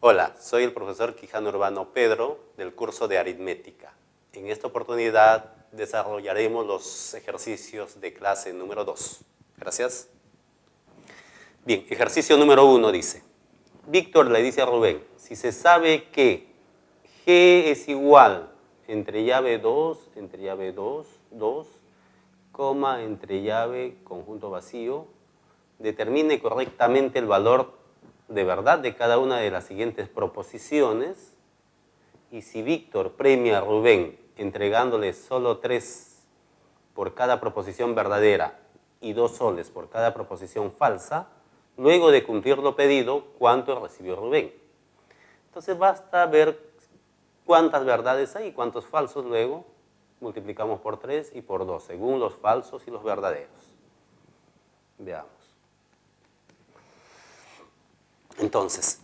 Hola, soy el profesor Quijano Urbano Pedro del curso de aritmética. En esta oportunidad desarrollaremos los ejercicios de clase número 2. Gracias. Bien, ejercicio número 1 dice, Víctor le dice a Rubén, si se sabe que G es igual entre llave 2, entre llave 2, 2, coma, entre llave, conjunto vacío, determine correctamente el valor de verdad de cada una de las siguientes proposiciones, y si Víctor premia a Rubén entregándole solo 3 por cada proposición verdadera y 2 soles por cada proposición falsa, luego de cumplir lo pedido, ¿cuánto recibió Rubén? Entonces basta ver cuántas verdades hay y cuántos falsos, luego multiplicamos por 3 y por 2, según los falsos y los verdaderos. Veamos. Entonces,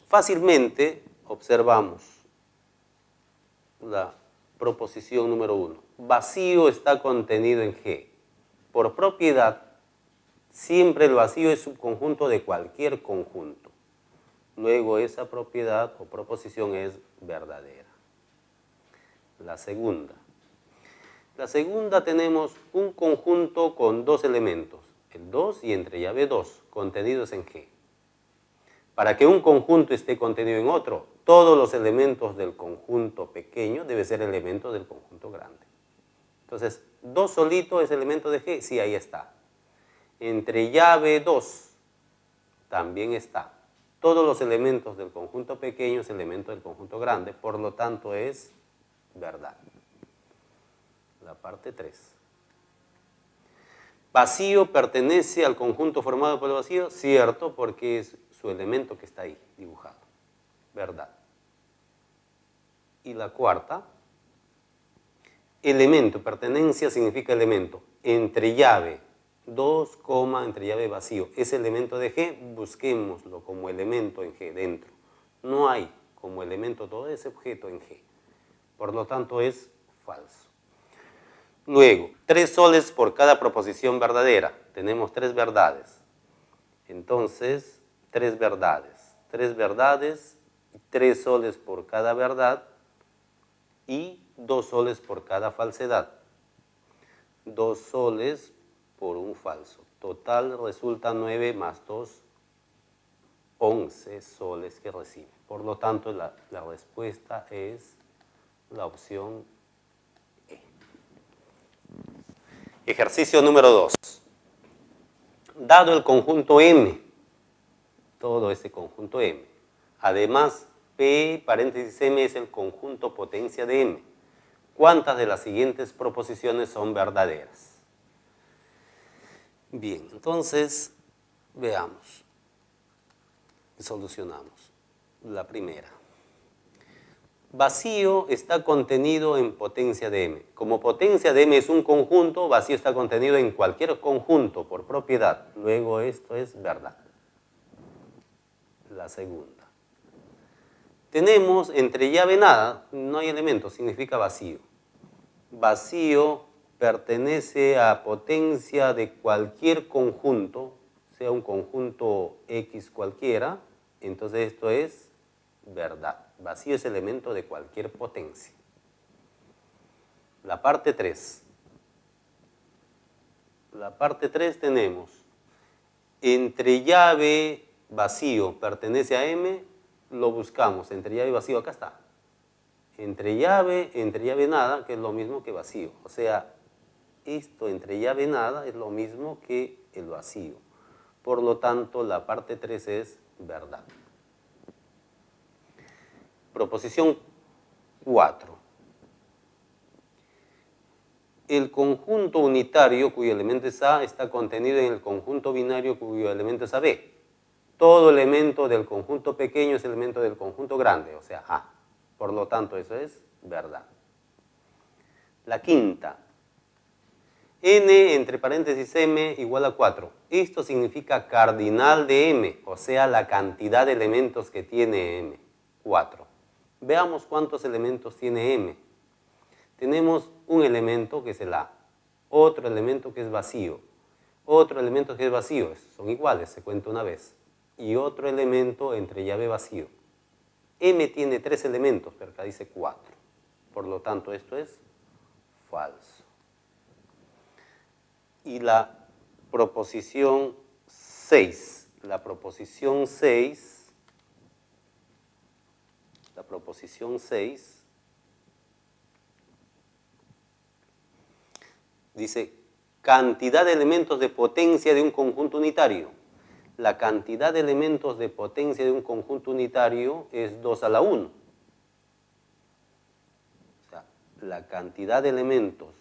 fácilmente observamos la proposición número 1. Vacío está contenido en G. Por propiedad, siempre el vacío es subconjunto de cualquier conjunto. Luego esa propiedad o proposición es verdadera. La segunda. La segunda tenemos un conjunto con 2 elementos, el 2 y entre llave 2, contenidos en G. Para que un conjunto esté contenido en otro, todos los elementos del conjunto pequeño deben ser elementos del conjunto grande. Entonces, 2 solito es elemento de G, sí, ahí está. Entre llave 2 también está. Todos los elementos del conjunto pequeño es elemento del conjunto grande, por lo tanto es verdad. La parte 3. ¿Vacío pertenece al conjunto formado por el vacío? Cierto, porque es su elemento que está ahí dibujado. Verdad. Y la cuarta, elemento, pertenencia significa elemento. Entre llave 2, entre llave vacío. Ese elemento de G, busquémoslo como elemento en G dentro. No hay como elemento todo ese objeto en G. Por lo tanto es falso. Luego, 3 soles por cada proposición verdadera. Tenemos 3 verdades. Entonces, 3 verdades. 3 verdades, 3 soles por cada verdad y 2 soles por cada falsedad. 2 soles por un falso. Total resulta 9 más 2, 11 soles que recibe. Por lo tanto, la respuesta es la opción E. Ejercicio número 2. Dado el conjunto M, todo ese conjunto M, además P paréntesis M es el conjunto potencia de M, ¿cuántas de las siguientes proposiciones son verdaderas? Bien, entonces veamos y solucionamos. La primera. Vacío está contenido en potencia de M. Como potencia de M es un conjunto, vacío está contenido en cualquier conjunto por propiedad. Luego esto es verdad. La segunda. Tenemos entre llave nada, no hay elemento, significa vacío. Vacío pertenece a potencia de cualquier conjunto, sea un conjunto X cualquiera, entonces esto es verdad. Vacío es elemento de cualquier potencia. La parte 3. La parte 3 tenemos entre llave vacío pertenece a M, lo buscamos. Entre llave vacío, acá está. Entre llave nada, que es lo mismo que vacío. O sea, esto entre llave nada es lo mismo que el vacío. Por lo tanto, la parte 3 es verdad. Proposición 4. El conjunto unitario cuyo elemento es A está contenido en el conjunto binario cuyo elemento es AB. Todo elemento del conjunto pequeño es elemento del conjunto grande, o sea, A. Por lo tanto, eso es verdad. La quinta. N entre paréntesis M igual a 4. Esto significa cardinal de M, o sea, la cantidad de elementos que tiene M. 4. Veamos cuántos elementos tiene M. Tenemos un elemento que es el A, otro elemento que es vacío, otro elemento que es vacío, son iguales, se cuenta una vez, y otro elemento entre llave vacío. M tiene 3 elementos, pero acá dice 4. Por lo tanto, esto es falso. Y la proposición 6. La proposición 6 dice cantidad de elementos de potencia de un conjunto unitario. La cantidad de elementos de potencia de un conjunto unitario es 2 a la 1. O sea, la cantidad de elementos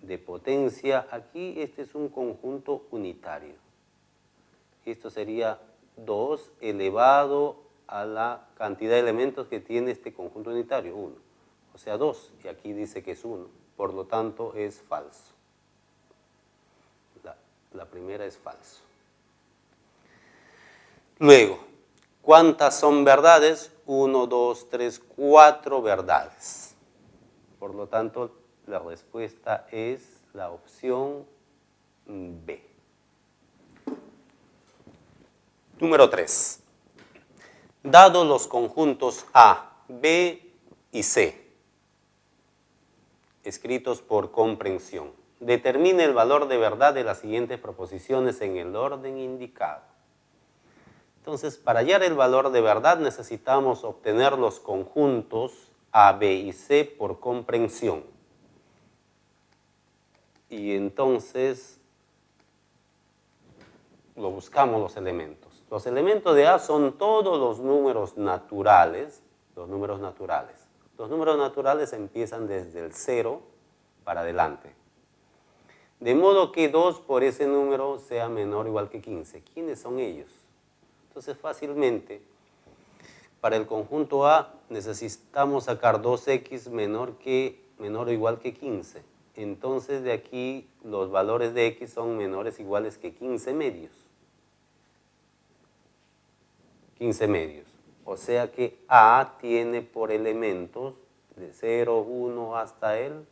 de potencia aquí, este es un conjunto unitario. Esto sería 2 elevado a la cantidad de elementos que tiene este conjunto unitario, 1. O sea, 2, y aquí dice que es 1. Por lo tanto, es falso. La primera es falso. Luego, ¿cuántas son verdades? 1, 2, 3, 4 verdades. Por lo tanto, la respuesta es la opción B. Número 3. Dado los conjuntos A, B y C, escritos por comprensión, determine el valor de verdad de las siguientes proposiciones en el orden indicado. Entonces, para hallar el valor de verdad necesitamos obtener los conjuntos A, B y C por comprensión. Y entonces lo buscamos los elementos. Los elementos de A son todos los números naturales. Los números naturales empiezan desde el 0 para adelante. De modo que 2 por ese número sea menor o igual que 15. ¿Quiénes son ellos? Entonces fácilmente, para el conjunto A necesitamos sacar 2x menor o igual que 15. Entonces de aquí los valores de x son menores o iguales que 15 medios. 15 medios. O sea que A tiene por elementos de 0, 1 hasta el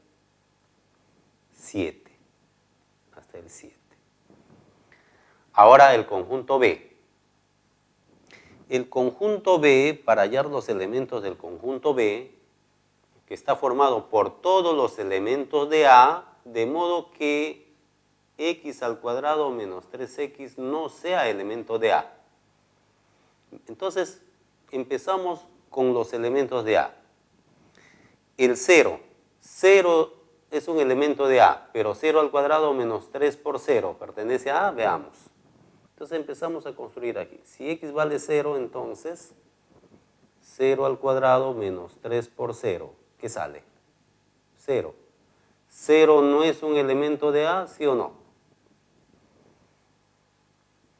7. Hasta el 7. Ahora el conjunto B. El conjunto B, para hallar los elementos del conjunto B, que está formado por todos los elementos de A, de modo que x al cuadrado menos 3x no sea elemento de A. Entonces, empezamos con los elementos de A. El 0. 0 es un elemento de A, pero 0 al cuadrado menos 3 por 0 pertenece a A, veamos. Entonces empezamos a construir aquí. Si x vale 0, entonces 0 al cuadrado menos 3 por 0. ¿Qué sale? 0. 0 no es un elemento de A, ¿sí o no?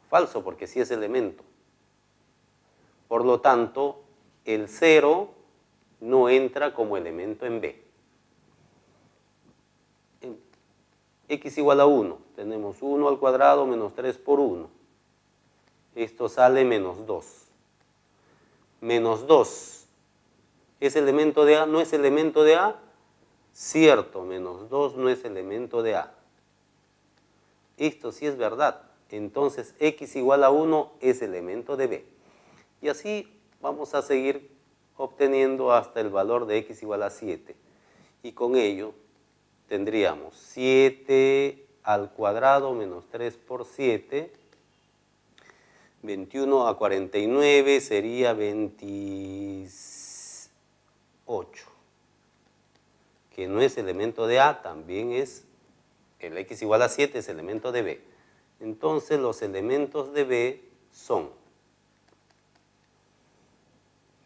Falso, porque sí es elemento. Por lo tanto, el 0 no entra como elemento en B. X igual a 1. Tenemos 1 al cuadrado menos 3 por 1. Esto sale menos 2. Menos 2. ¿Es elemento de A? ¿No es elemento de A? Cierto, menos 2 no es elemento de A. Esto sí es verdad. Entonces, x igual a 1 es elemento de B. Y así vamos a seguir obteniendo hasta el valor de x igual a 7. Y con ello tendríamos 7 al cuadrado menos 3 por 7. 21 a 49 sería 28. Que no es elemento de A, también es el x igual a 7, es elemento de B. Entonces los elementos de B son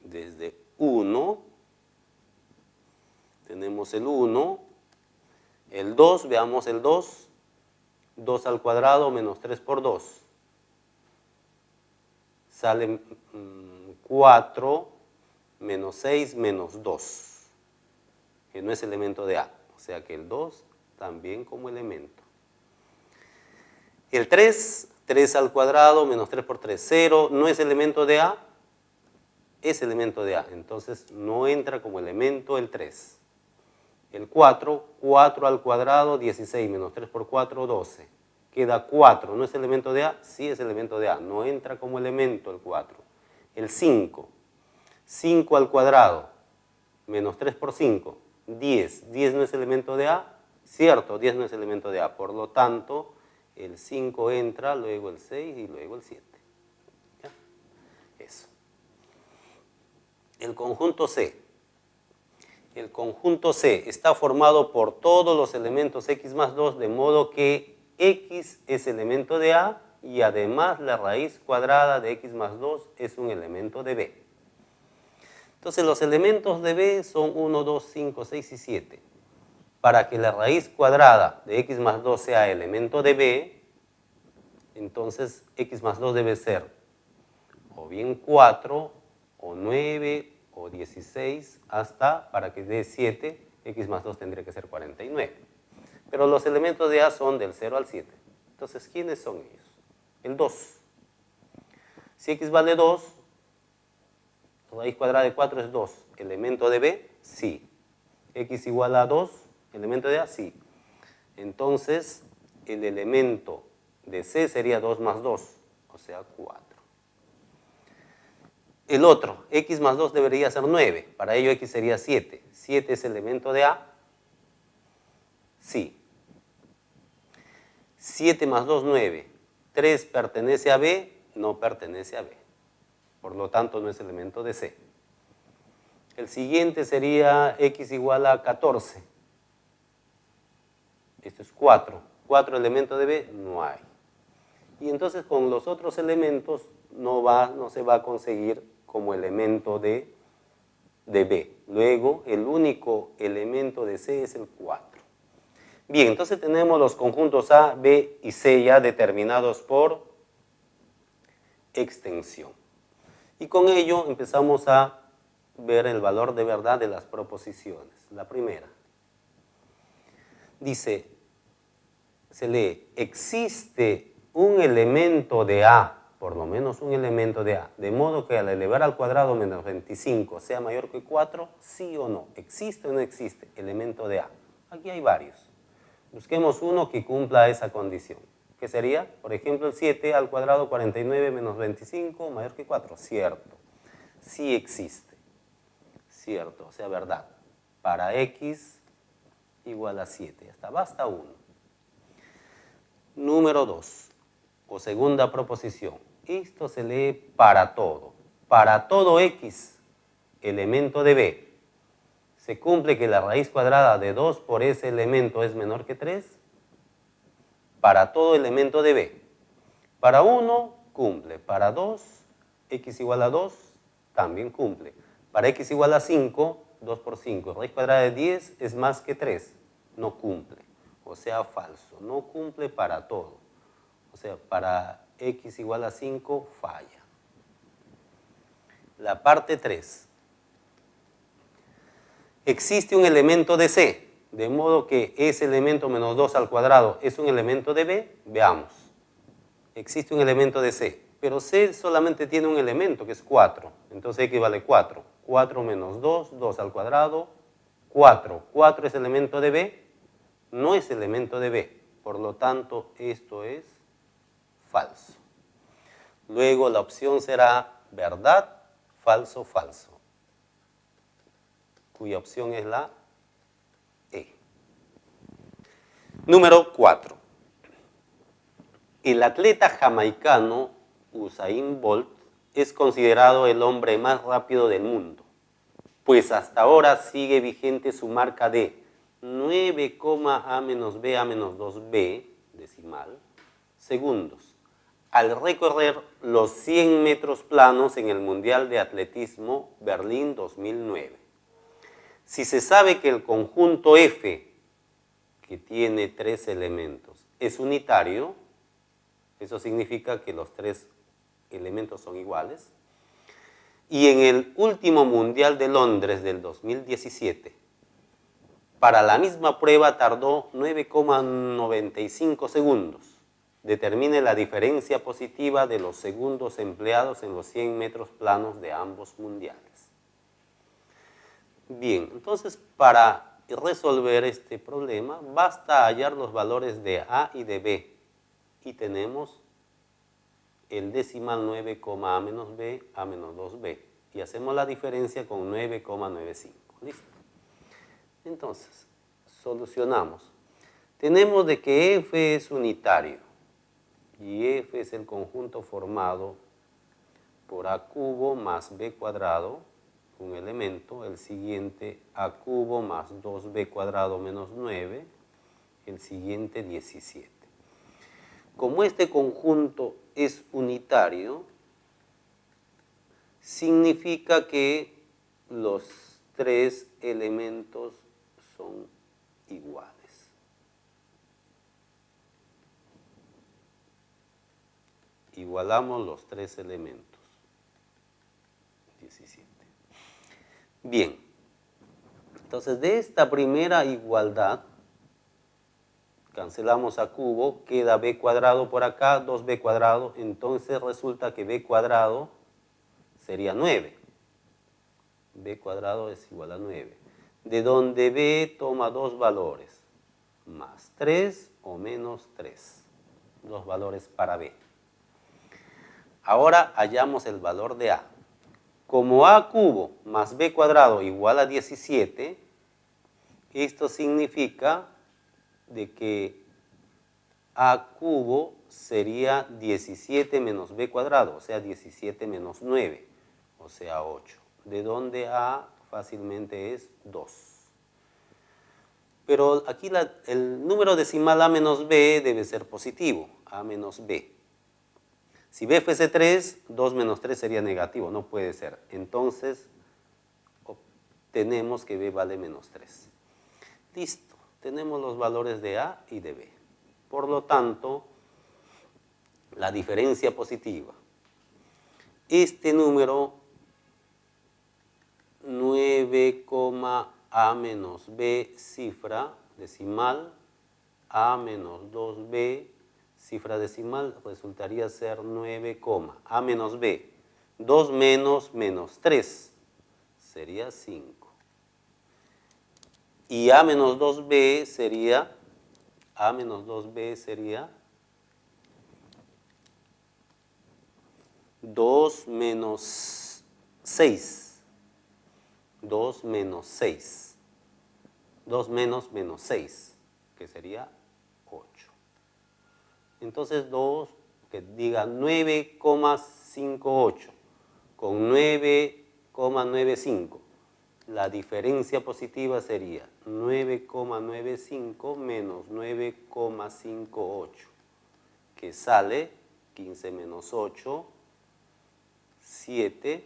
desde 1, tenemos el 1, el 2, veamos el 2, 2 al cuadrado menos 3 por 2. Sale 4 menos 6 menos 2, que no es elemento de A. O sea que el 2 también como elemento. El 3, 3 al cuadrado menos 3 por 3, 0, no es elemento de A, es elemento de A. Entonces no entra como elemento el 3. El 4, 4 al cuadrado, 16 menos 3 por 4, 12, Queda 4, ¿no es elemento de A? Sí es elemento de A, no entra como elemento el 4. El 5, 5 al cuadrado, menos 3 por 5, 10. 10 no es elemento de A, cierto, 10 no es elemento de A. Por lo tanto, el 5 entra, luego el 6 y luego el 7. ¿Ya? Eso. El conjunto C. El conjunto C está formado por todos los elementos x más 2, de modo que x es elemento de A y además la raíz cuadrada de x más 2 es un elemento de B. Entonces los elementos de B son 1, 2, 5, 6 y 7. Para que la raíz cuadrada de x más 2 sea elemento de B, entonces x más 2 debe ser o bien 4, o 9, o 16, hasta, para que dé 7, x más 2 tendría que ser 49. Pero los elementos de A son del 0 al 7. Entonces, ¿quiénes son ellos? El 2. Si x vale 2, raíz cuadrada de 4 es 2. ¿Elemento de B? Sí. X igual a 2, ¿elemento de A? Sí. Entonces, el elemento de C sería 2 más 2, o sea, 4. El otro, x más 2 debería ser 9. Para ello, x sería 7. ¿7 es elemento de A? Sí. 7 más 2, 9. 3 pertenece a B, no pertenece a B. Por lo tanto, no es elemento de C. El siguiente sería x igual a 14. Esto es 4. 4 elementos de B, no hay. Y entonces con los otros elementos no se va a conseguir como elemento de B. Luego, el único elemento de C es el 4. Bien, entonces tenemos los conjuntos A, B y C ya determinados por extensión. Y con ello empezamos a ver el valor de verdad de las proposiciones. La primera dice, se lee, existe un elemento de A, por lo menos un elemento de A, de modo que al elevar al cuadrado menos 25 sea mayor que 4, sí o no. ¿Existe o no existe elemento de A? Aquí hay varios. Busquemos uno que cumpla esa condición. ¿Qué sería? Por ejemplo, el 7 al cuadrado 49 menos 25 mayor que 4. Cierto. Sí existe. Cierto, o sea, verdad. Para x igual a 7. Ya está, basta uno. Número 2, o segunda proposición. Esto se lee para todo. Para todo x, elemento de B, ¿se cumple que la raíz cuadrada de 2 por ese elemento es menor que 3? Para todo elemento de B. Para 1, cumple. Para 2, x igual a 2, también cumple. Para x igual a 5, 2 por 5. Raíz cuadrada de 10 es más que 3. No cumple. O sea, falso. No cumple para todo. O sea, para x igual a 5, falla. La parte 3. Existe un elemento de C, de modo que ese elemento menos 2 al cuadrado es un elemento de B. Veamos. Existe un elemento de C, pero C solamente tiene un elemento que es 4. Entonces x vale 4. 4 menos 2, 2 al cuadrado, 4. 4 es elemento de B, no es elemento de B. Por lo tanto, esto es falso. Luego la opción será verdad, falso, falso, cuya opción es la E. Número 4. El atleta jamaicano Usain Bolt es considerado el hombre más rápido del mundo, pues hasta ahora sigue vigente su marca de 9,A-B-A-2B decimal segundos, al recorrer los 100 metros planos en el Mundial de Atletismo Berlín 2009. Si se sabe que el conjunto F, que tiene 3 elementos, es unitario, eso significa que los 3 elementos son iguales, y en el último Mundial de Londres del 2017, para la misma prueba tardó 9,95 segundos. Determine la diferencia positiva de los segundos empleados en los 100 metros planos de ambos mundiales. Bien, entonces para resolver este problema basta hallar los valores de A y de B. y tenemos el decimal 9, a menos b, a menos 2b. Y hacemos la diferencia con 9,95. ¿Listo? Entonces, solucionamos. Tenemos de que f es unitario y f es el conjunto formado por a cubo más b cuadrado, un elemento, el siguiente a cubo más 2b cuadrado menos 9, el siguiente 17. Como este conjunto es unitario, significa que los tres elementos son iguales. Igualamos los tres elementos. 17. Bien, entonces de esta primera igualdad, cancelamos a cubo, queda b cuadrado por acá, 2b cuadrado, entonces resulta que b cuadrado sería 9. B cuadrado es igual a 9. De donde b toma dos valores, más 3 o menos 3. Dos valores para b. Ahora hallamos el valor de a. Como a cubo más b cuadrado igual a 17, esto significa de que a cubo sería 17 menos b cuadrado, o sea 17 menos 9, o sea 8. De donde a fácilmente es 2. Pero aquí el número decimal a menos b debe ser positivo, a menos b. Si b fuese 3, 2 menos 3 sería negativo, no puede ser. Entonces, obtenemos que b vale menos 3. Listo, tenemos los valores de a y de b. Por lo tanto, la diferencia positiva. Este número 9, a menos b cifra decimal, a menos 2b cifra decimal resultaría ser 9, a menos b. 2 menos 3 sería 5. Y a menos 2b sería 2 menos 6. 2 menos 6. 2 menos 6, que sería 8. Entonces 2, que diga 9,58 con 9,95. La diferencia positiva sería 9,95 menos 9,58, que sale 15 menos 8, 7,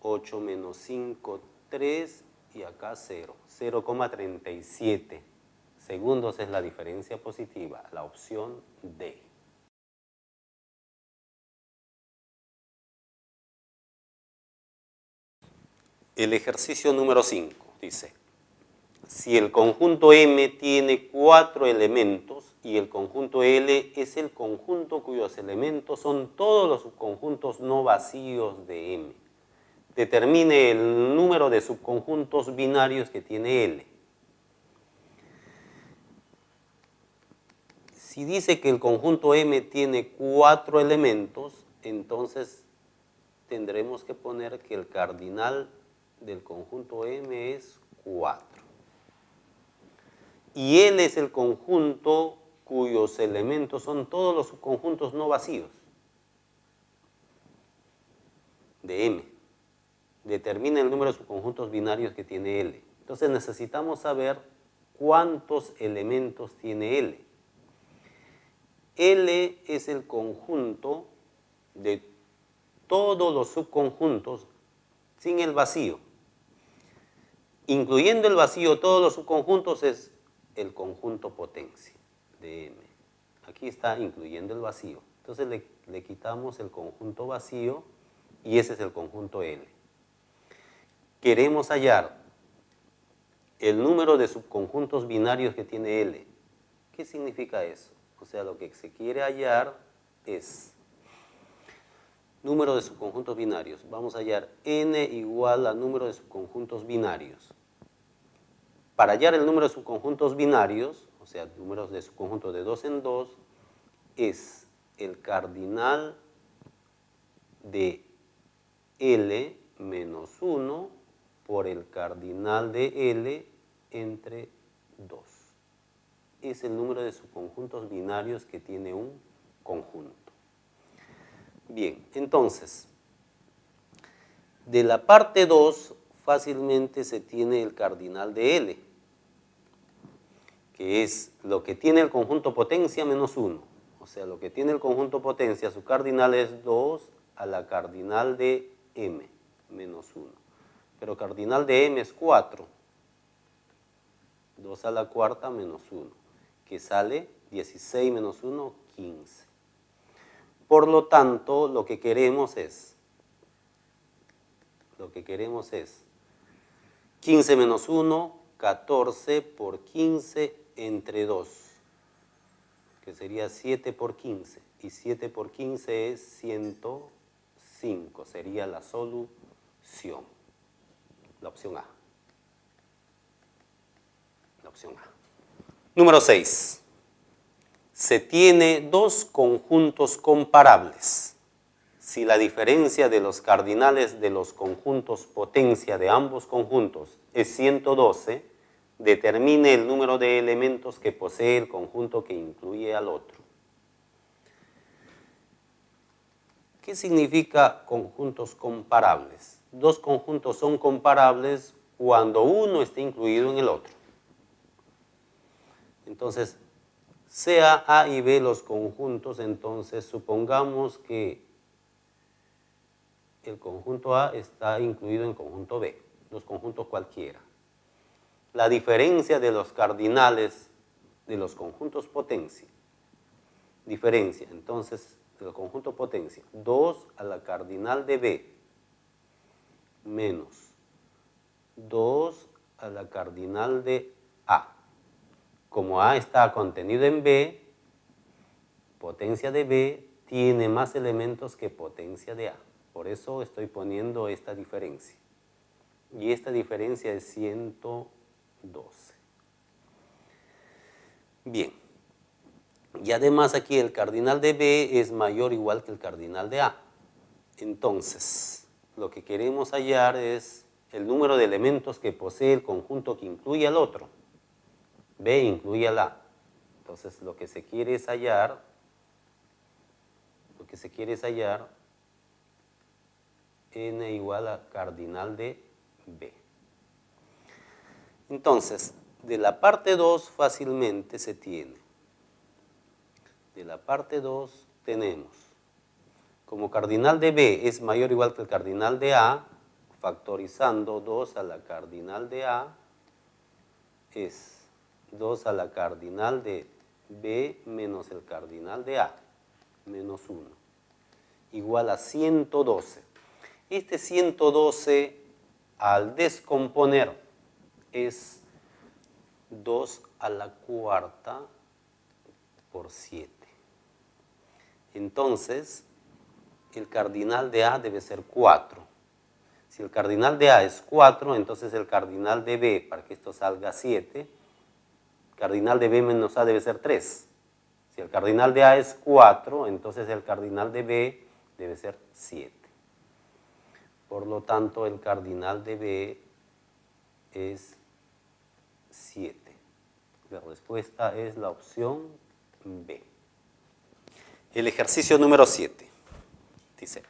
8 menos 5, 3 y acá 0, 0,37 segundos es la diferencia positiva, la opción D. El ejercicio número 5 dice, si el conjunto M tiene 4 elementos y el conjunto L es el conjunto cuyos elementos son todos los subconjuntos no vacíos de M, determine el número de subconjuntos binarios que tiene L. Si dice que el conjunto M tiene 4 elementos, entonces tendremos que poner que el cardinal del conjunto M es 4. Y L es el conjunto cuyos elementos son todos los subconjuntos no vacíos de M. Determina el número de subconjuntos binarios que tiene L. Entonces necesitamos saber cuántos elementos tiene L. L es el conjunto de todos los subconjuntos sin el vacío. Incluyendo el vacío, todos los subconjuntos es el conjunto potencia de M. Aquí está incluyendo el vacío. Entonces le quitamos el conjunto vacío y ese es el conjunto L. Queremos hallar el número de subconjuntos binarios que tiene L. ¿Qué significa eso? O sea, lo que se quiere hallar es número de subconjuntos binarios. Vamos a hallar n igual a número de subconjuntos binarios. Para hallar el número de subconjuntos binarios, o sea, números de subconjuntos de 2 en 2, es el cardinal de L menos 1 por el cardinal de L entre 2. Es el número de subconjuntos binarios que tiene un conjunto. Bien, entonces, de la parte 2 fácilmente se tiene el cardinal de L, que es lo que tiene el conjunto potencia menos 1. O sea, lo que tiene el conjunto potencia, su cardinal es 2 a la cardinal de M menos 1. Pero cardinal de M es 4. 2 a la cuarta menos 1, que sale 16 menos 1, 15. Por lo tanto, lo que queremos es 15 menos 1, 14 por 15 entre 2, que sería 7 por 15. Y 7 por 15 es 105, sería la solución. La opción A. Número 6. Se tiene dos conjuntos comparables. Si la diferencia de los cardinales de los conjuntos potencia de ambos conjuntos es 112, determine el número de elementos que posee el conjunto que incluye al otro. ¿Qué significa conjuntos comparables? Dos conjuntos son comparables cuando uno está incluido en el otro. Entonces, sea A y B los conjuntos, entonces supongamos que el conjunto A está incluido en conjunto B, los conjuntos cualquiera. La diferencia de los cardinales de los conjuntos potencia, entonces, del conjunto potencia, 2 a la cardinal de B menos 2 a la cardinal de A. Como A está contenido en B, potencia de B tiene más elementos que potencia de A. Por eso estoy poniendo esta diferencia. Y esta diferencia es 112. Bien. Y además aquí el cardinal de B es mayor o igual que el cardinal de A. Entonces, lo que queremos hallar es el número de elementos que posee el conjunto que incluye al otro. B incluye al A. Entonces, lo que se quiere es hallar n igual a cardinal de B. Entonces, de la parte 2 fácilmente se tiene. De la parte 2 tenemos, como cardinal de B es mayor o igual que el cardinal de A, factorizando 2 a la cardinal de A es 2 a la cardinal de B menos el cardinal de A, menos 1, igual a 112. Este 112 al descomponer es 2 a la cuarta por 7. Entonces, el cardinal de A debe ser 4. Si el cardinal de A es 4, entonces el cardinal de B, para que esto salga 7, cardinal de B menos A debe ser 3. Si el cardinal de A es 4, entonces el cardinal de B debe ser 7. Por lo tanto, el cardinal de B es 7. La respuesta es la opción B. El ejercicio número 7. Dice,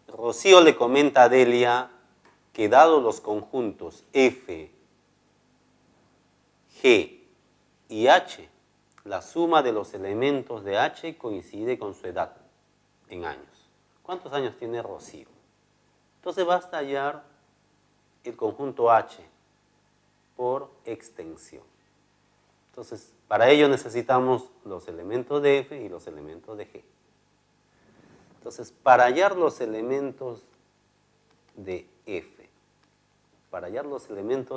Rocío le comenta a Delia que dado los conjuntos F, G y H, la suma de los elementos de H coincide con su edad en años. ¿Cuántos años tiene Rocío? Entonces basta hallar el conjunto H por extensión. Entonces, para ello necesitamos los elementos de F y los elementos de G. Entonces, para hallar los elementos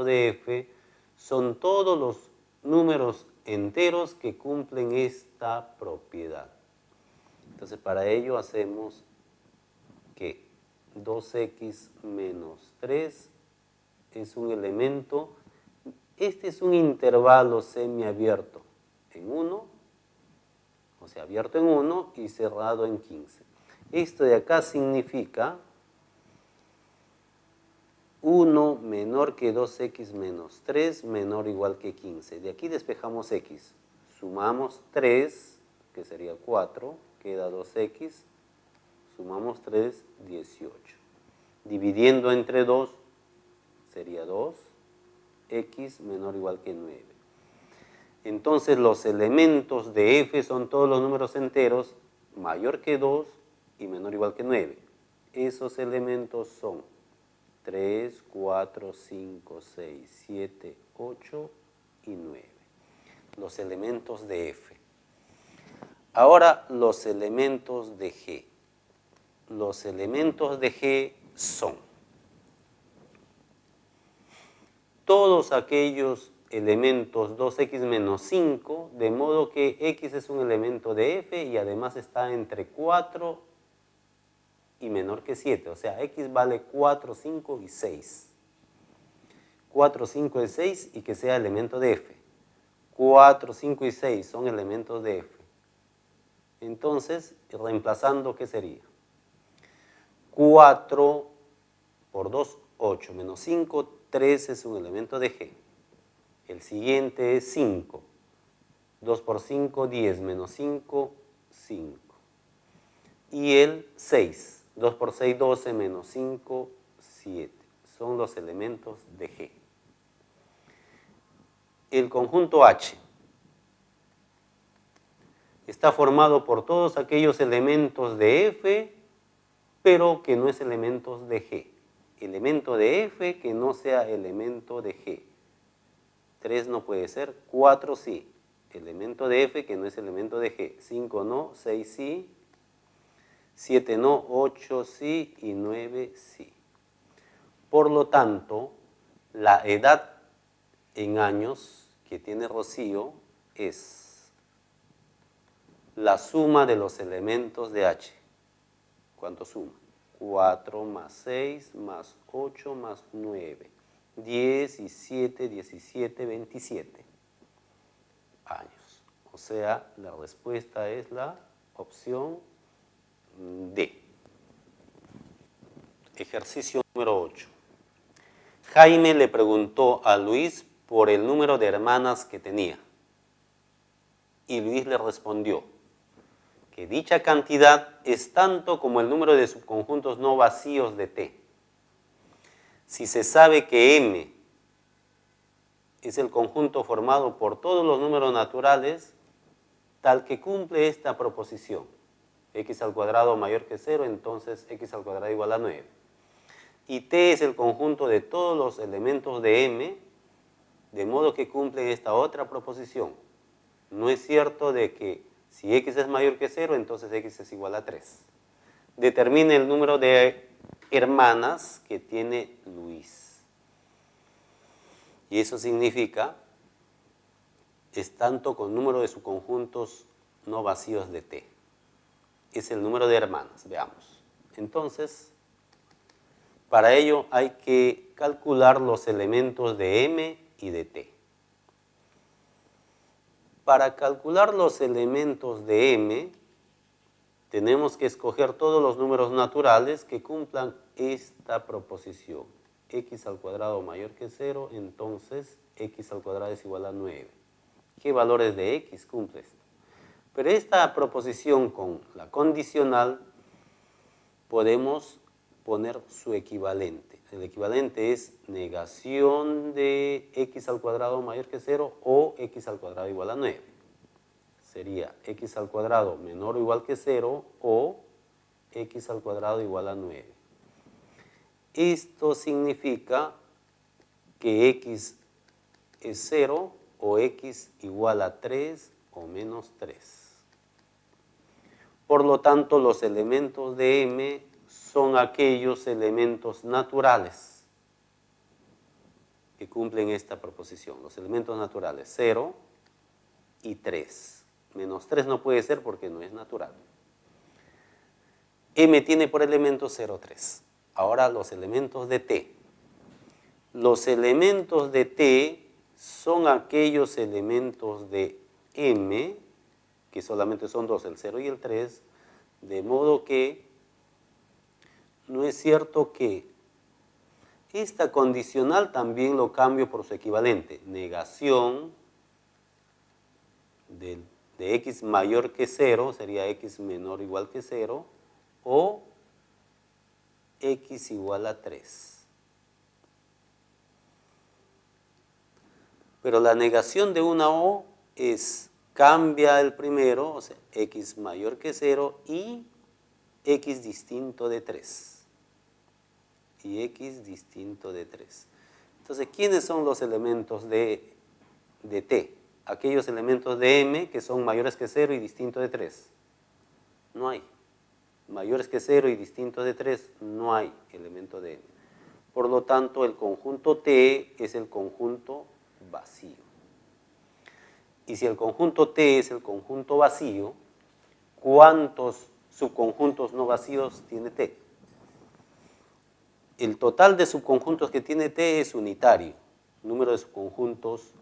de F, son todos los números enteros que cumplen esta propiedad. Entonces, para ello hacemos que 2x menos 3 es un elemento. Este es un intervalo semiabierto en 1 o sea, abierto en 1 y cerrado en 15. Esto de acá significa 1 menor que 2x menos 3 menor o igual que 15. De aquí despejamos x. Sumamos 3, que sería 4, queda 2x. Sumamos 3, 18. Dividiendo entre 2 sería 2, x menor o igual que 9. Entonces los elementos de f son todos los números enteros mayor que 2 y menor o igual que 9. Esos elementos son 3, 4, 5, 6, 7, 8 y 9. Los elementos de f. Ahora los elementos de g. Los elementos de g son todos aquellos elementos 2x menos 5, de modo que x es un elemento de f y además está entre 4 y menor que 7, o sea, x vale 4, 5 y 6. 4, 5 y 6 y que sea elemento de f. 4, 5 y 6 son elementos de f. Entonces, reemplazando, ¿qué sería? 4 por 2, 8, menos 5, 3 es un elemento de g. El siguiente es 5. 2 por 5, 10, menos 5, 5. Y el 6. 2 por 6, 12, menos 5, 7. Son los elementos de G. El conjunto H está formado por todos aquellos elementos de F, pero que no es elementos de G. Elemento de F que no sea elemento de G. 3 no puede ser, 4 sí. Elemento de F que no es elemento de G. 5 no, 6 sí, 7 no, 8 sí y 9 sí. Por lo tanto, la edad en años que tiene Rocío es la suma de los elementos de H. ¿Cuánto suma? 4 más 6 más 8 más 9. 10 y 7, 17, 27 años. O sea, la respuesta es la opción D. Ejercicio número 8. Jaime le preguntó a Luis por el número de hermanas que tenía. Y Luis le respondió que dicha cantidad es tanto como el número de subconjuntos no vacíos de T. Si se sabe que M es el conjunto formado por todos los números naturales, tal que cumple esta proposición, x al cuadrado mayor que 0, entonces x al cuadrado igual a 9. Y T es el conjunto de todos los elementos de M, de modo que cumple esta otra proposición. No es cierto de que si x es mayor que 0, entonces x es igual a 3. Determine el número de hermanas que tiene Luis. Y eso significa, es tanto con número de subconjuntos no vacíos de T. Es el número de hermanas, veamos. Entonces, para ello hay que calcular los elementos de M y de T. Para calcular los elementos de M, tenemos que escoger todos los números naturales que cumplan esta proposición. X al cuadrado mayor que 0, entonces x al cuadrado es igual a 9. ¿Qué valores de x cumple esto? Pero esta proposición con la condicional podemos poner su equivalente. El equivalente es negación de x al cuadrado mayor que 0 o x al cuadrado igual a 9. Sería x al cuadrado menor o igual que 0 o x al cuadrado igual a 9. Esto significa que x es 0 o x igual a 3 o menos 3. Por lo tanto, los elementos de M son aquellos elementos naturales que cumplen esta proposición. Los elementos naturales 0 y 3. Menos 3 no puede ser porque no es natural. M tiene por elemento 0, 3. Ahora los elementos de T. Los elementos de T son aquellos elementos de M que solamente son dos, el 0 y el 3, de modo que no es cierto que esta condicional también lo cambio por su equivalente, negación de x mayor que 0, sería x menor o igual que 0, o x igual a 3. Pero la negación de una O es, cambia el primero, o sea, x mayor que 0 y x distinto de 3. Y x distinto de 3. Entonces, ¿quiénes son los elementos de T? Aquellos elementos de M que son mayores que 0 y distinto de 3. No hay. Mayores que 0 y distinto de 3, no hay elemento de M. Por lo tanto, el conjunto T es el conjunto vacío. Y si el conjunto T es el conjunto vacío, ¿cuántos subconjuntos no vacíos tiene T? El total de subconjuntos que tiene T es unitario. El número de subconjuntos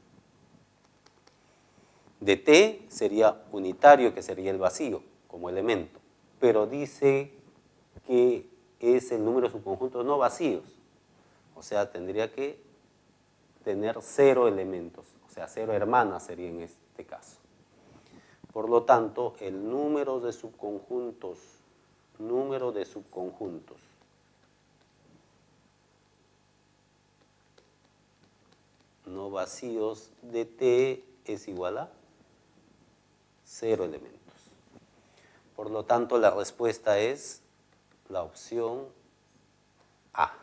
de T sería unitario, que sería el vacío como elemento. Pero dice que es el número de subconjuntos no vacíos. O sea, tendría que tener 0 elementos. O sea, 0 hermanas sería en este caso. Por lo tanto, el número de subconjuntos no vacíos de T es igual a 0 elementos. Por lo tanto, la respuesta es la opción A.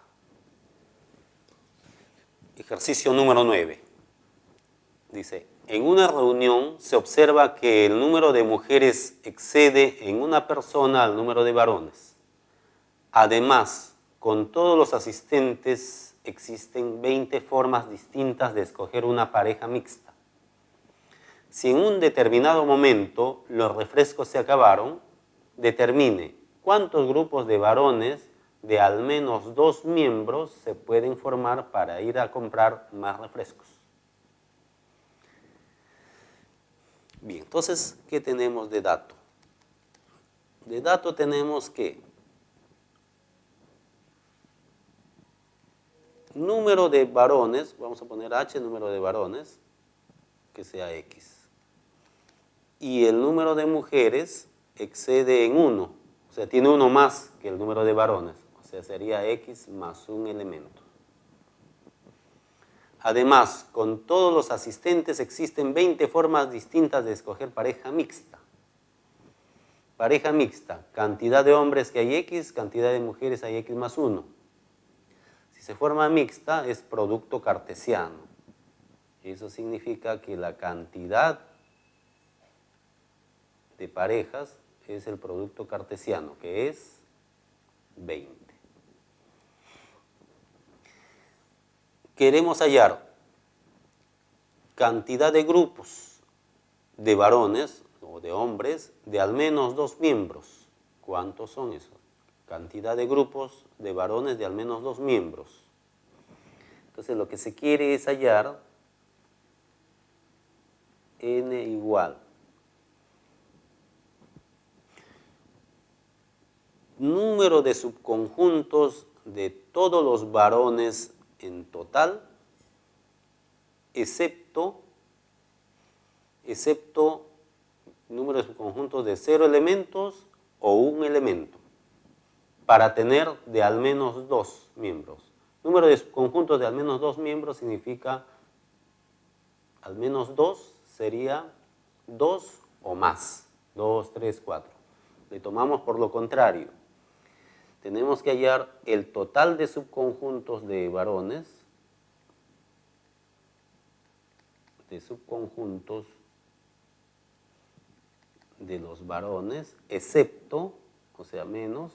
Ejercicio número 9. Dice, en una reunión se observa que el número de mujeres excede en una persona al número de varones. Además, con todos los asistentes existen 20 formas distintas de escoger una pareja mixta. Si en un determinado momento los refrescos se acabaron, determine cuántos grupos de varones de al menos 2 miembros se pueden formar para ir a comprar más refrescos. Bien, entonces, ¿qué tenemos de dato? De dato tenemos que número de varones, vamos a poner H, número de varones, que sea X. Y el número de mujeres excede en 1, o sea, tiene 1 más que el número de varones, o sea, sería X más un elemento. Además, con todos los asistentes existen 20 formas distintas de escoger pareja mixta. Pareja mixta, cantidad de hombres que hay X, cantidad de mujeres hay X más 1. Si se forma mixta, es producto cartesiano. Eso significa que la cantidad de parejas es el producto cartesiano, que es 20. Queremos hallar cantidad de grupos de varones o de hombres de al menos 2 miembros. ¿Cuántos son esos? Cantidad de grupos de varones de al menos 2 miembros. Entonces lo que se quiere es hallar n igual número de subconjuntos de todos los varones en total, excepto número de subconjuntos de 0 elementos o 1 elemento, para tener de al menos 2 miembros. Número de subconjuntos de al menos 2 miembros significa al menos 2 sería 2 o más, 2, 3, 4. Le tomamos por lo contrario. Tenemos que hallar el total de subconjuntos de varones, de los varones, excepto, o sea, menos,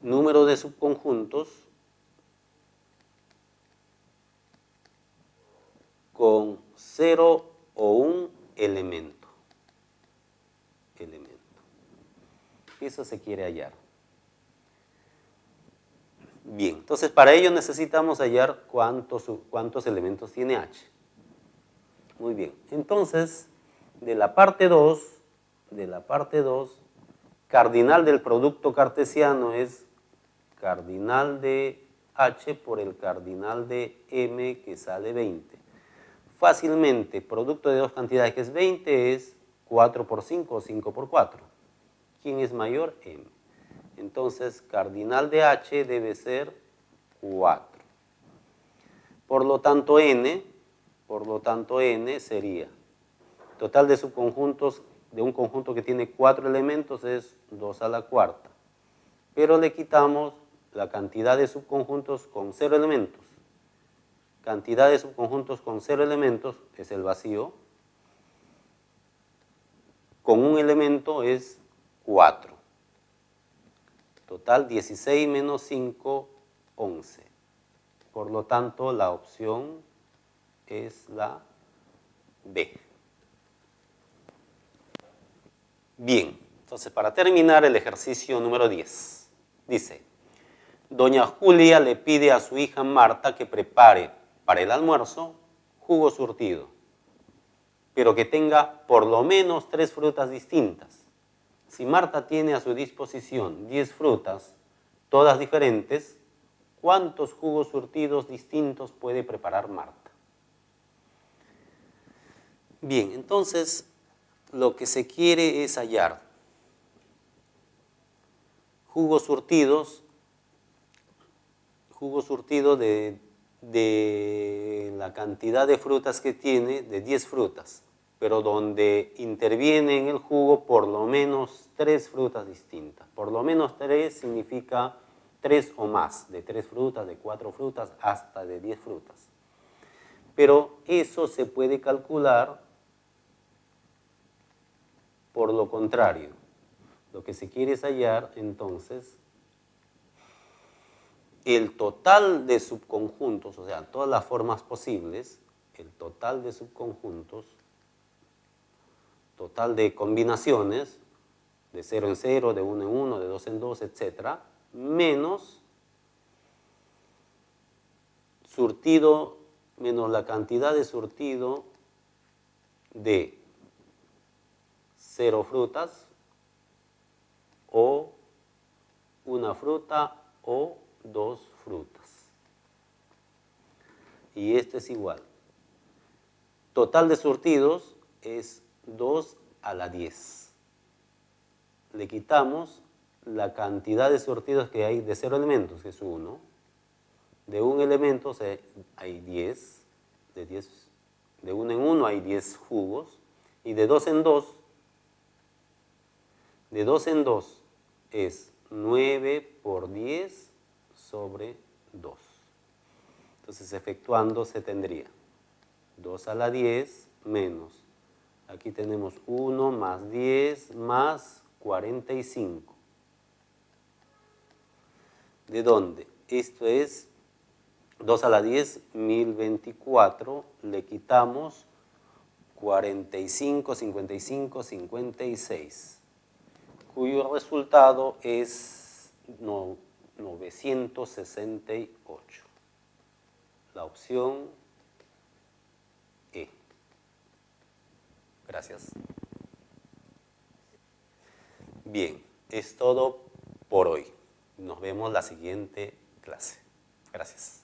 número de subconjuntos con 0 o 1 elemento. Eso se quiere hallar. Bien, entonces para ello necesitamos hallar cuántos elementos tiene H. Muy bien, entonces de la parte 2, cardinal del producto cartesiano es cardinal de H por el cardinal de M, que sale 20. Fácilmente, producto de dos cantidades que es 20 es 4 por 5 o 5 por 4. ¿Quién es mayor? M. Entonces, cardinal de H debe ser 4. Por lo tanto, N sería total de subconjuntos de un conjunto que tiene 4 elementos es 2 a la cuarta. Pero le quitamos la cantidad de subconjuntos con 0 elementos. Cantidad de subconjuntos con 0 elementos es el vacío. Con un elemento es 4. Total 16 menos 5, 11. Por lo tanto, la opción es la B. Bien, entonces para terminar el ejercicio número 10, dice, doña Julia le pide a su hija Marta que prepare para el almuerzo jugo surtido, pero que tenga por lo menos 3 frutas distintas. Si Marta tiene a su disposición 10 frutas, todas diferentes, ¿cuántos jugos surtidos distintos puede preparar Marta? Bien, entonces lo que se quiere es hallar jugos surtidos de la cantidad de frutas que tiene, de 10 frutas, pero donde interviene en el jugo por lo menos 3 frutas distintas. Por lo menos 3 significa 3 o más, de 3 frutas, de 4 frutas, hasta de 10 frutas. Pero eso se puede calcular por lo contrario. Lo que se quiere es hallar, entonces, el total de subconjuntos, o sea, todas las formas posibles, el total de subconjuntos, total de combinaciones, de 0 en 0, de 1 en 1, de 2 en 2, etc., menos surtido, menos la cantidad de surtido de 0 frutas, o una fruta o 2 frutas. Y esto es igual. Total de surtidos es 2 a la 10. Le quitamos la cantidad de surtidos que hay de 0 elementos, que es 1. De un elemento hay 10. De 1 en 1 hay 10 jugos. Y de 2 en 2, de 2 en 2 es 9 por 10 sobre 2. Entonces, efectuando, se tendría 2 a la 10 menos, aquí tenemos 1 más 10 más 45. ¿De dónde? Esto es 2 a la 10, 1024, le quitamos 45, 55, 56. Cuyo resultado es 968. La opción E. Gracias. Bien, es todo por hoy. Nos vemos la siguiente clase. Gracias.